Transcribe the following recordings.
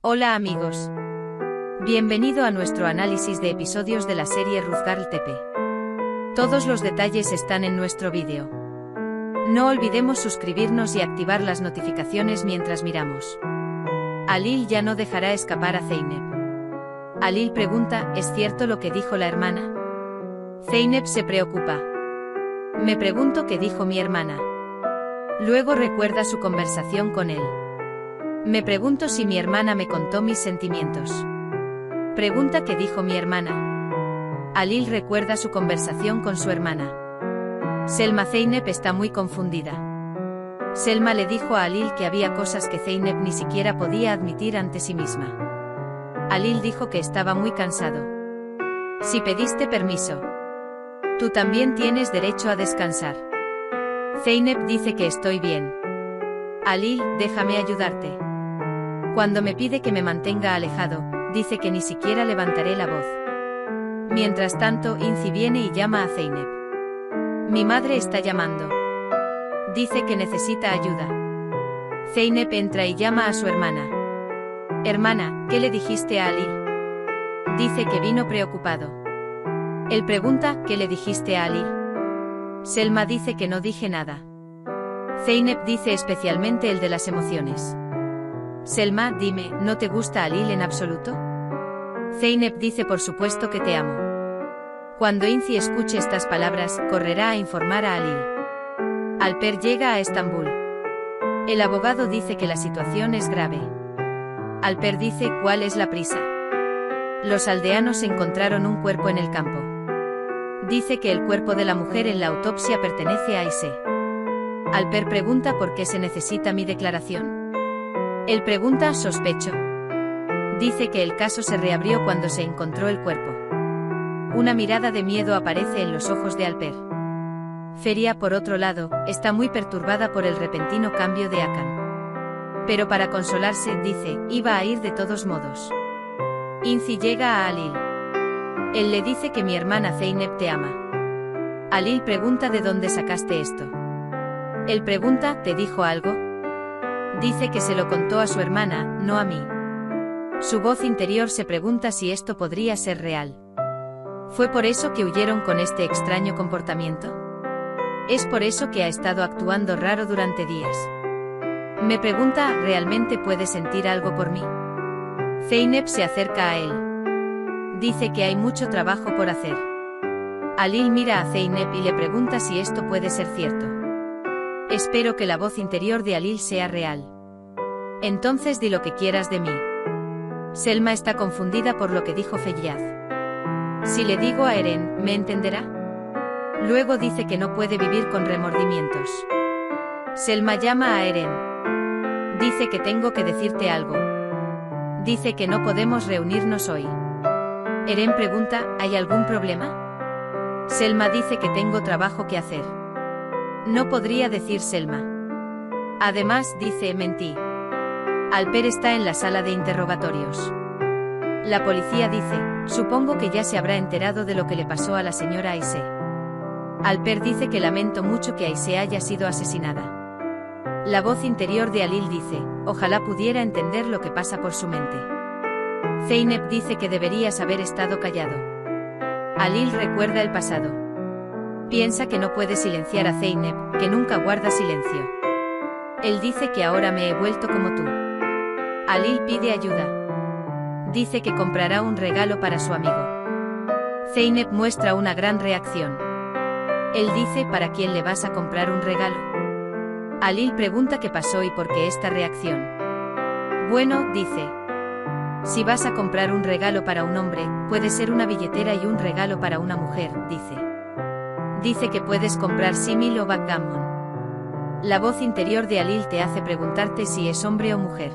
Hola amigos. Bienvenido a nuestro análisis de episodios de la serie Ruth Girl TP. Todos los detalles están en nuestro vídeo. No olvidemos suscribirnos y activar las notificaciones mientras miramos. Alil ya no dejará escapar a Zeynep. Alil pregunta, ¿es cierto lo que dijo la hermana? Zeynep se preocupa. Me pregunto qué dijo mi hermana. Luego recuerda su conversación con él. Me pregunto si mi hermana me contó mis sentimientos. Pregunta qué dijo mi hermana. Alil recuerda su conversación con su hermana. Selma. Zeynep está muy confundida. Selma le dijo a Alil que había cosas que Zeynep ni siquiera podía admitir ante sí misma. Alil dijo que estaba muy cansado. Si pediste permiso, tú también tienes derecho a descansar. Zeynep dice que estoy bien. Alil, déjame ayudarte. Cuando me pide que me mantenga alejado, dice que ni siquiera levantaré la voz. Mientras tanto, Inci viene y llama a Zeynep. Mi madre está llamando. Dice que necesita ayuda. Zeynep entra y llama a su hermana. Hermana, ¿qué le dijiste a Alil? Dice que vino preocupado. Él pregunta, ¿qué le dijiste a Alil? Selma dice que no dije nada. Zeynep dice especialmente el de las emociones. Selma, dime, ¿no te gusta Alil en absoluto? Zeynep dice por supuesto que te amo. Cuando Inci escuche estas palabras, correrá a informar a Alil. Alper llega a Estambul. El abogado dice que la situación es grave. Alper dice, ¿cuál es la prisa? Los aldeanos encontraron un cuerpo en el campo. Dice que el cuerpo de la mujer en la autopsia pertenece a Aise. Alper pregunta por qué se necesita mi declaración. Él pregunta, sospecho. Dice que el caso se reabrió cuando se encontró el cuerpo. Una mirada de miedo aparece en los ojos de Alper. Feria, por otro lado, está muy perturbada por el repentino cambio de Akan. Pero para consolarse, dice, iba a ir de todos modos. Inci llega a Alil. Él le dice que mi hermana Zeynep te ama. Alil pregunta de dónde sacaste esto. Él pregunta, ¿te dijo algo? Dice que se lo contó a su hermana, no a mí. Su voz interior se pregunta si esto podría ser real. ¿Fue por eso que huyeron con este extraño comportamiento? ¿Es por eso que ha estado actuando raro durante días? Me pregunta, ¿realmente puede sentir algo por mí? Zeynep se acerca a él. Dice que hay mucho trabajo por hacer. Alil mira a Zeynep y le pregunta si esto puede ser cierto. Espero que la voz interior de Alil sea real. Entonces di lo que quieras de mí. Selma está confundida por lo que dijo Feyyaz. Si le digo a Eren, ¿me entenderá? Luego dice que no puede vivir con remordimientos. Selma llama a Eren. Dice que tengo que decirte algo. Dice que no podemos reunirnos hoy. Eren pregunta, ¿hay algún problema? Selma dice que tengo trabajo que hacer. No podría decir Selma. Además, dice, mentí. Alper está en la sala de interrogatorios. La policía dice, supongo que ya se habrá enterado de lo que le pasó a la señora Aise. Alper dice que lamento mucho que Aise haya sido asesinada. La voz interior de Alil dice, ojalá pudiera entender lo que pasa por su mente. Zeynep dice que deberías haber estado callado. Alil recuerda el pasado. Piensa que no puede silenciar a Zeynep, que nunca guarda silencio. Él dice que ahora me he vuelto como tú. Alil pide ayuda. Dice que comprará un regalo para su amigo. Zeynep muestra una gran reacción. Él dice, ¿para quién le vas a comprar un regalo? Alil pregunta qué pasó y por qué esta reacción. Bueno, dice. Si vas a comprar un regalo para un hombre, puede ser una billetera y un regalo para una mujer, dice. Dice que puedes comprar símil o backgammon. La voz interior de Alil te hace preguntarte si es hombre o mujer.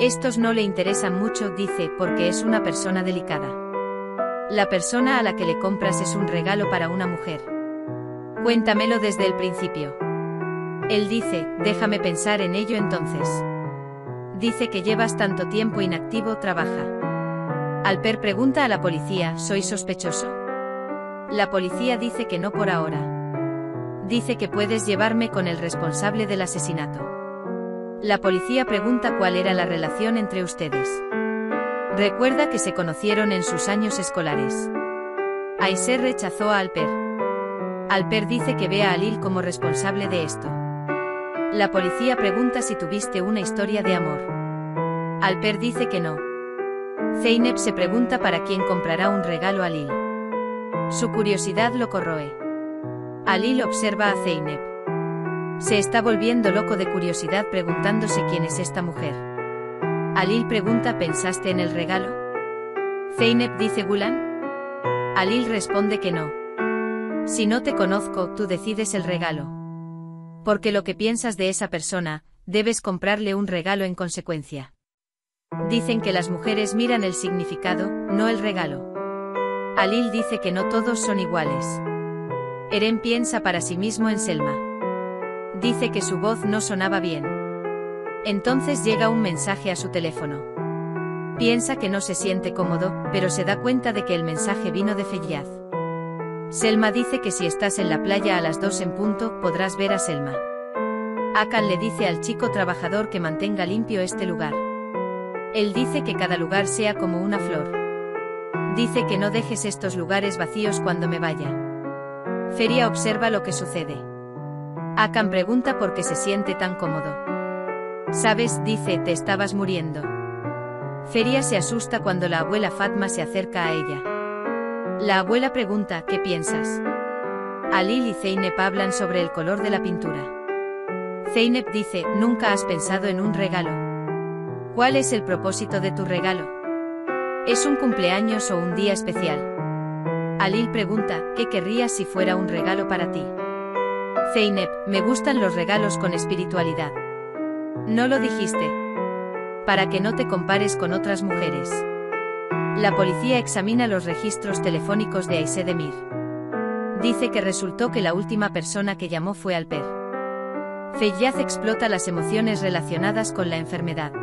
Estos no le interesan mucho, dice, porque es una persona delicada. La persona a la que le compras es un regalo para una mujer. Cuéntamelo desde el principio. Él dice, déjame pensar en ello entonces. Dice que llevas tanto tiempo inactivo, trabaja. Alper pregunta a la policía, ¿soy sospechoso? La policía dice que no por ahora. Dice que puedes llevarme con el responsable del asesinato. La policía pregunta cuál era la relación entre ustedes. Recuerda que se conocieron en sus años escolares. Ayser rechazó a Alper. Alper dice que ve a Halil como responsable de esto. La policía pregunta si tuviste una historia de amor. Alper dice que no. Zeynep se pregunta para quién comprará un regalo a Halil. Su curiosidad lo corroe. Halil observa a Zeynep. Se está volviendo loco de curiosidad preguntándose quién es esta mujer. Halil pregunta: ¿pensaste en el regalo? Zeynep dice: ¿Gulan? Halil responde que no. Si no te conozco, tú decides el regalo. Porque lo que piensas de esa persona, debes comprarle un regalo en consecuencia. Dicen que las mujeres miran el significado, no el regalo. Halil dice que no todos son iguales. Eren piensa para sí mismo en Selma. Dice que su voz no sonaba bien. Entonces llega un mensaje a su teléfono. Piensa que no se siente cómodo, pero se da cuenta de que el mensaje vino de Feyyaz. Selma dice que si estás en la playa a las 2 en punto, podrás ver a Selma. Hakan le dice al chico trabajador que mantenga limpio este lugar. Él dice que cada lugar sea como una flor. Dice que no dejes estos lugares vacíos cuando me vaya. Feria observa lo que sucede. Hakan pregunta por qué se siente tan cómodo. ¿Sabes? Dice, te estabas muriendo. Feria se asusta cuando la abuela Fatma se acerca a ella. La abuela pregunta, ¿qué piensas? Halil y Zeynep hablan sobre el color de la pintura. Zeynep dice, ¿nunca has pensado en un regalo? ¿Cuál es el propósito de tu regalo? ¿Es un cumpleaños o un día especial? Halil pregunta, ¿qué querrías si fuera un regalo para ti? Zeynep, me gustan los regalos con espiritualidad. No lo dijiste. Para que no te compares con otras mujeres. La policía examina los registros telefónicos de Ayse Demir. Dice que resultó que la última persona que llamó fue Alper. Feyyaz explota las emociones relacionadas con la enfermedad.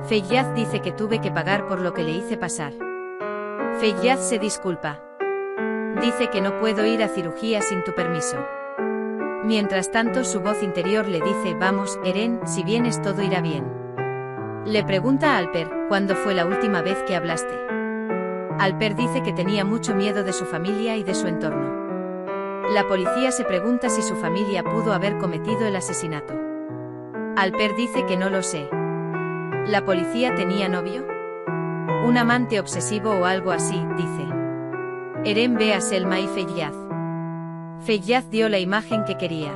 Feyyaz dice que tuve que pagar por lo que le hice pasar. Feyyaz se disculpa. Dice que no puedo ir a cirugía sin tu permiso. Mientras tanto su voz interior le dice, vamos, Eren, si vienes todo irá bien. Le pregunta a Alper, ¿cuándo fue la última vez que hablaste? Alper dice que tenía mucho miedo de su familia y de su entorno. La policía se pregunta si su familia pudo haber cometido el asesinato. Alper dice que no lo sé. ¿La policía tenía novio? ¿Un amante obsesivo o algo así? Dice. Eren ve a Selma y Feyyaz. Feyyaz dio la imagen que quería.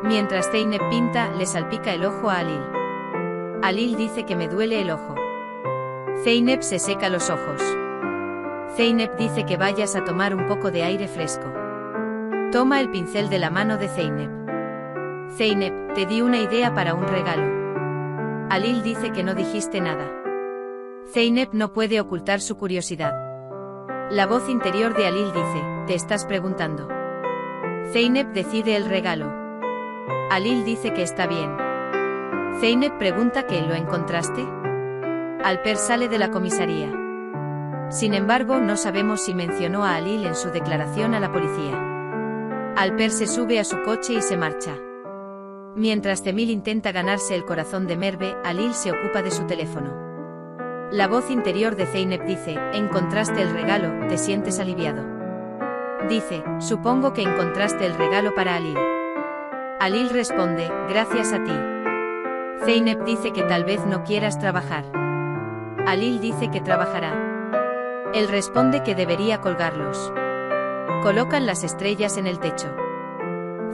Mientras Zeynep pinta, le salpica el ojo a Halil. Halil dice que me duele el ojo. Zeynep se seca los ojos. Zeynep dice que vayas a tomar un poco de aire fresco. Toma el pincel de la mano de Zeynep. Zeynep, te di una idea para un regalo. Halil dice que no dijiste nada. Zeynep no puede ocultar su curiosidad. La voz interior de Halil dice, ¿te estás preguntando? Zeynep decide el regalo. Halil dice que está bien. Zeynep pregunta que ¿lo encontraste? Alper sale de la comisaría. Sin embargo, no sabemos si mencionó a Halil en su declaración a la policía. Alper se sube a su coche y se marcha. Mientras Temil intenta ganarse el corazón de Merve, Halil se ocupa de su teléfono. La voz interior de Zeynep dice, encontraste el regalo, ¿te sientes aliviado? Dice, supongo que encontraste el regalo para Halil. Halil responde, gracias a ti. Zeynep dice que tal vez no quieras trabajar. Halil dice que trabajará. Él responde que debería colgarlos. Colocan las estrellas en el techo.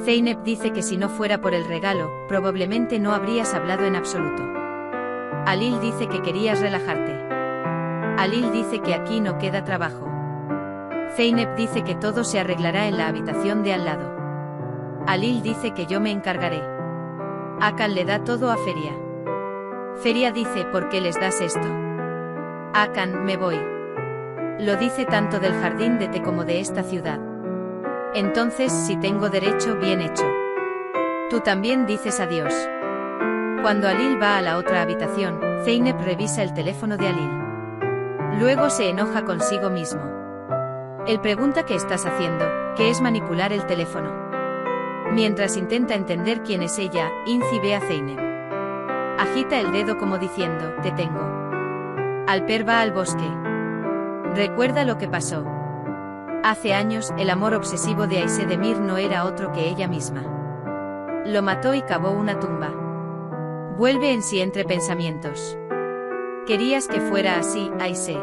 Zeynep dice que si no fuera por el regalo, probablemente no habrías hablado en absoluto. Halil dice que querías relajarte. Halil dice que aquí no queda trabajo. Zeynep dice que todo se arreglará en la habitación de al lado. Halil dice que yo me encargaré. Hakan le da todo a Feria. Feria dice, ¿por qué les das esto? Hakan, me voy. Lo dice tanto del jardín de té como de esta ciudad. Entonces, si tengo derecho, bien hecho. Tú también dices adiós. Cuando Halil va a la otra habitación, Zeynep revisa el teléfono de Halil. Luego se enoja consigo mismo. Él pregunta qué estás haciendo, que es manipular el teléfono. Mientras intenta entender quién es ella, Inci ve a Zeynep. Agita el dedo como diciendo, te tengo. Alper va al bosque. Recuerda lo que pasó. Hace años, el amor obsesivo de Aisé Demir no era otro que ella misma. Lo mató y cavó una tumba. Vuelve en sí entre pensamientos. Querías que fuera así, Aisé.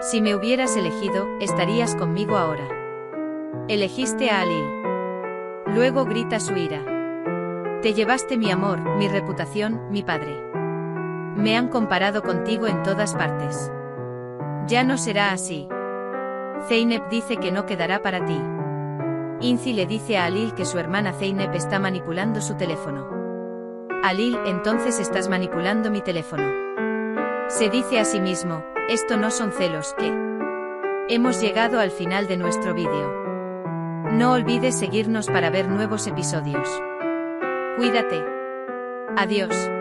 Si me hubieras elegido, estarías conmigo ahora. Elegiste a Alil. Luego grita su ira. Te llevaste mi amor, mi reputación, mi padre. Me han comparado contigo en todas partes. Ya no será así. Zeynep dice que no quedará para ti. Inci le dice a Alil que su hermana Zeynep está manipulando su teléfono. Alil, entonces estás manipulando mi teléfono. Se dice a sí mismo, esto no son celos, ¿qué? Hemos llegado al final de nuestro vídeo. No olvides seguirnos para ver nuevos episodios. Cuídate. Adiós.